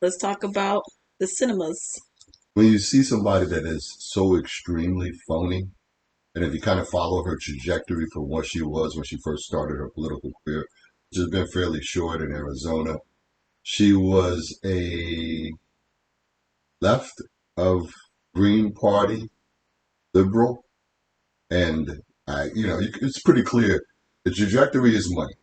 Let's talk about the cinemas. When you see somebody that is so extremely phony, and if you kind of follow her trajectory from what she was when she first started her political career, which has been fairly short in Arizona, she was a left of Green Party liberal, and it's pretty clear the trajectory is money.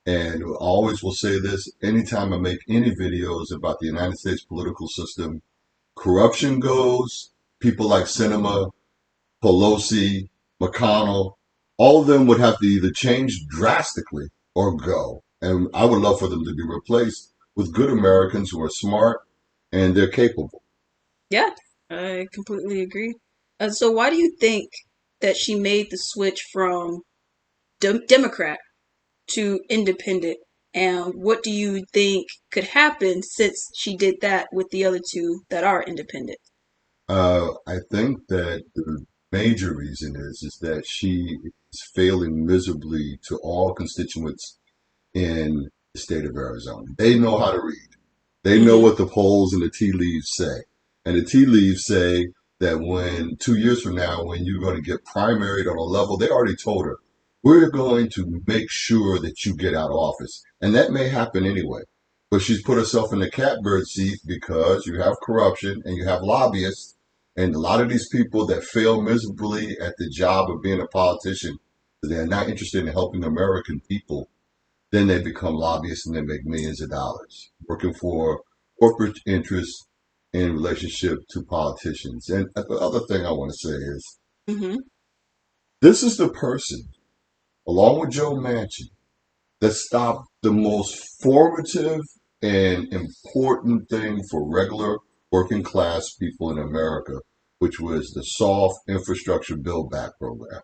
And I always will say this anytime I make any videos about the United States political system, corruption goes, people like Sinema, Pelosi, McConnell, all of them would have to either change drastically or go. And I would love for them to be replaced with good Americans who are smart and they're capable. Yeah, I completely agree. So, why do you think that she made the switch from Democrat to independent? And what do you think could happen since she did that with the other two that are independent? I think that the major reason is that she is failing miserably to all constituents in the state of Arizona. They know how to read. They know Mm-hmm. what the polls and the tea leaves say. And the tea leaves say that when 2 years from now, when you're going to get primaried on a level, they already told her, we're going to make sure that you get out of office. And that may happen anyway. But she's put herself in the catbird seat because you have corruption and you have lobbyists. And a lot of these people that fail miserably at the job of being a politician, they're not interested in helping American people, then they become lobbyists and they make millions of dollars working for corporate interests in relationship to politicians. And the other thing I want to say is Mm-hmm. this is the person, along with Joe Manchin, that stopped the most formative and important thing for regular working class people in America, which was the soft infrastructure build back program.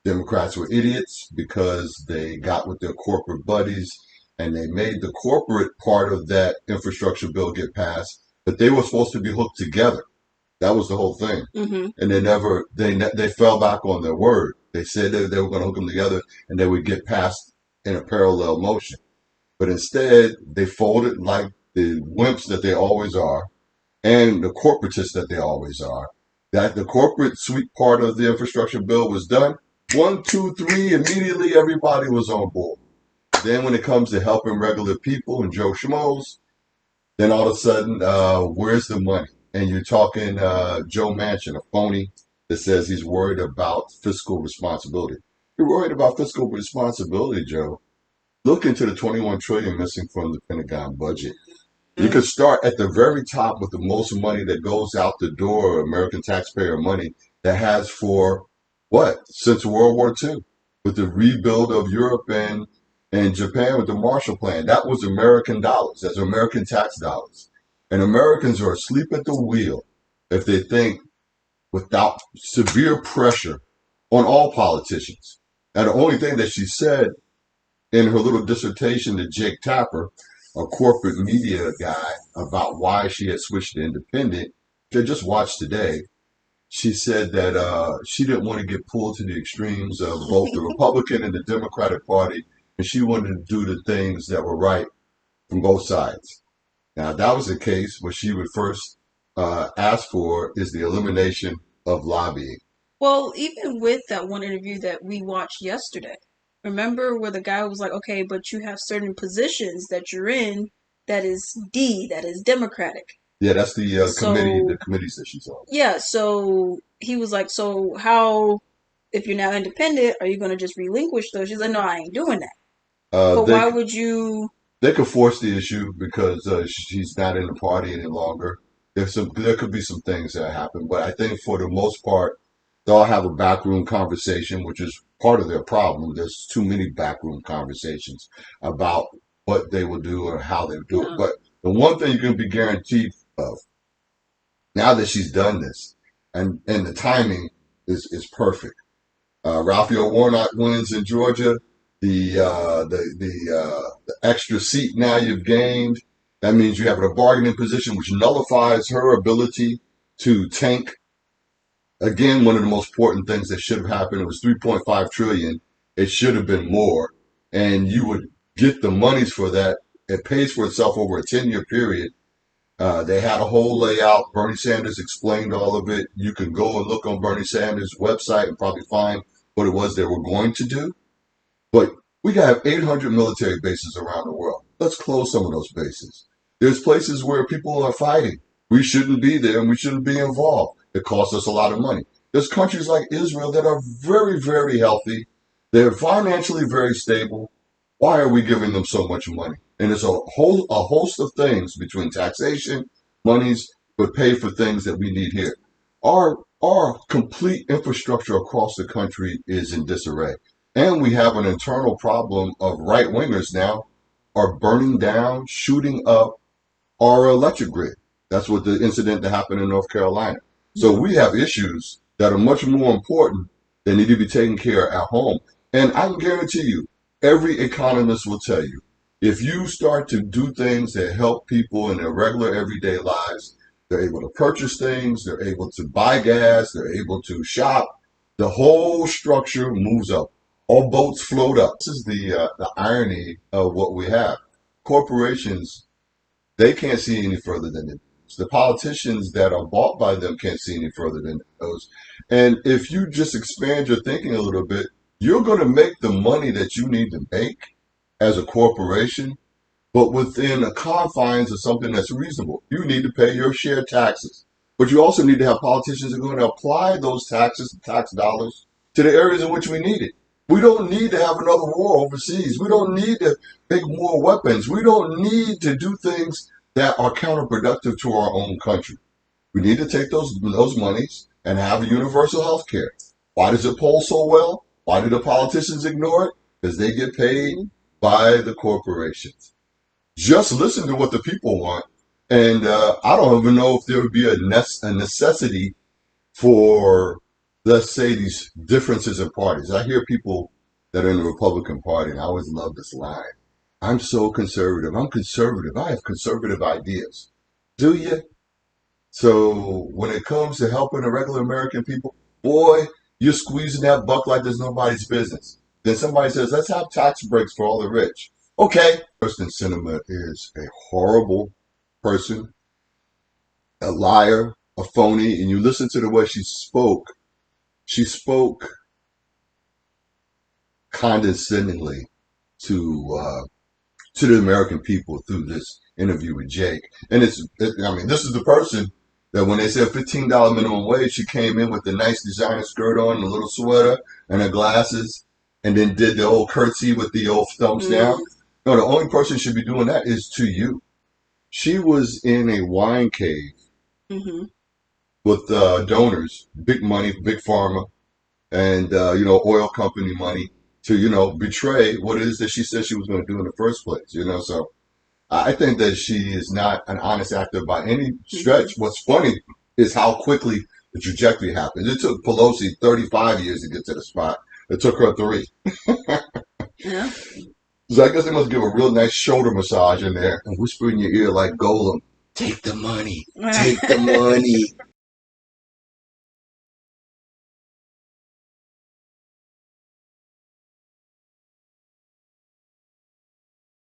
Democrats were idiots because they got with their corporate buddies and they made the corporate part of that infrastructure bill get passed, but they were supposed to be hooked together. That was the whole thing. Mm-hmm. And they fell back on their word. They said that they were going to hook them together and they would get passed in a parallel motion. But instead, they folded like the wimps that they always are and the corporatists that they always are. That the corporate sweet part of the infrastructure bill was done. One, two, three, immediately everybody was on board. Then when it comes to helping regular people and Joe Schmoes, then all of a sudden, where's the money? And you're talking Joe Manchin, a phony that says he's worried about fiscal responsibility. You're worried about fiscal responsibility, Joe. Look into the 21 trillion missing from the Pentagon budget. You could start at the very top with the most money that goes out the door, American taxpayer money that has for what? Since World War II, with the rebuild of Europe and Japan with the Marshall Plan. That was American dollars. That's American tax dollars. And Americans are asleep at the wheel if they think without severe pressure on all politicians. And the only thing that she said in her little dissertation to Jake Tapper, a corporate media guy, about why she had switched to independent, which I just watched today, she said that she didn't want to get pulled to the extremes of both the Republican and the Democratic Party, and she wanted to do the things that were right from both sides. Now, if that was the case, what she would first ask for is the elimination of lobbying. Well, even with that one interview that we watched yesterday, remember where the guy was like, okay, but you have certain positions that you're in that is that is Democratic. Yeah, that's the So, committees that she's on. yeah, so he was like, so how, if you're now independent, are you going to just relinquish those? She's like, no, I ain't doing that. Uh, But they why would you? They could force the issue because she's not in the party any longer. There could be some things that happen, but I think for the most part, they'll have a backroom conversation, which is part of their problem. There's too many backroom conversations about what they will do or how they do it. Yeah. But the one thing you can be guaranteed of now that she's done this, and the timing is perfect. Raphael Warnock wins in Georgia. The extra seat now you've gained. That means you have a bargaining position, which nullifies her ability to tank. Again, one of the most important things that should have happened. It was 3.5 trillion. It should have been more, and you would get the monies for that. It pays for itself over a 10-year period. They had a whole layout. Bernie Sanders explained all of it. You can go and look on Bernie Sanders' website and probably find what it was they were going to do. But we have 800 military bases around the world. Let's close some of those bases. There's places where people are fighting. We shouldn't be there and we shouldn't be involved. It costs us a lot of money. There's countries like Israel that are very, very healthy. They're financially very stable. Why are we giving them so much money? And it's a host of things between taxation, monies, but pay for things that we need here. Our complete infrastructure across the country is in disarray. And we have an internal problem of right wingers now are burning down, shooting up our electric grid. That's what the incident that happened in North Carolina. So we have issues that are much more important that need to be taken care of at home. And I can guarantee you, every economist will tell you, if you start to do things that help people in their regular everyday lives, they're able to purchase things, they're able to buy gas, they're able to shop, the whole structure moves up. All boats float up. This is the irony of what we have. Corporations, they can't see any further than it. The politicians that are bought by them can't see any further than those. And if you just expand your thinking a little bit, you're going to make the money that you need to make as a corporation, but within the confines of something that's reasonable. You need to pay your share taxes. But you also need to have politicians that are going to apply those taxes, tax dollars, to the areas in which we need it. We don't need to have another war overseas. We don't need to make more weapons. We don't need to do things that are counterproductive to our own country. We need to take those monies and have universal health care. Why does it poll so well? Why do the politicians ignore it? Because they get paid by the corporations. Just listen to what the people want. And I don't even know if there would be a necessity for, let's say, these differences in parties. I hear people that are in the Republican Party, and I always love this line. I'm so conservative. I'm conservative. I have conservative ideas. Do you? So when it comes to helping the regular American people, boy, you're squeezing that buck like there's nobody's business. Then somebody says, let's have tax breaks for all the rich. Okay. Krysten Sinema is a horrible person, a liar, a phony, and you listen to the way she spoke condescendingly to to the American people through this interview with Jake. And I mean, this is the person that when they said $15 minimum wage, she came in with the nice designer skirt on, and a little sweater, and her glasses, and then did the old curtsy with the old thumbs down. No, the only person who should be doing that is to you. She was in a wine cave Mm-hmm. with donors, big money, big pharma, and oil company money to betray what it is that she said she was going to do in the first place. So I think that she is not an honest actor by any stretch. Mm-hmm. What's funny is how quickly the trajectory happened. It took Pelosi 35 years to get to the spot. It took her 3. Yeah. So I guess they must give a real nice shoulder massage in there and whisper in your ear like Golem, take the money, take the money.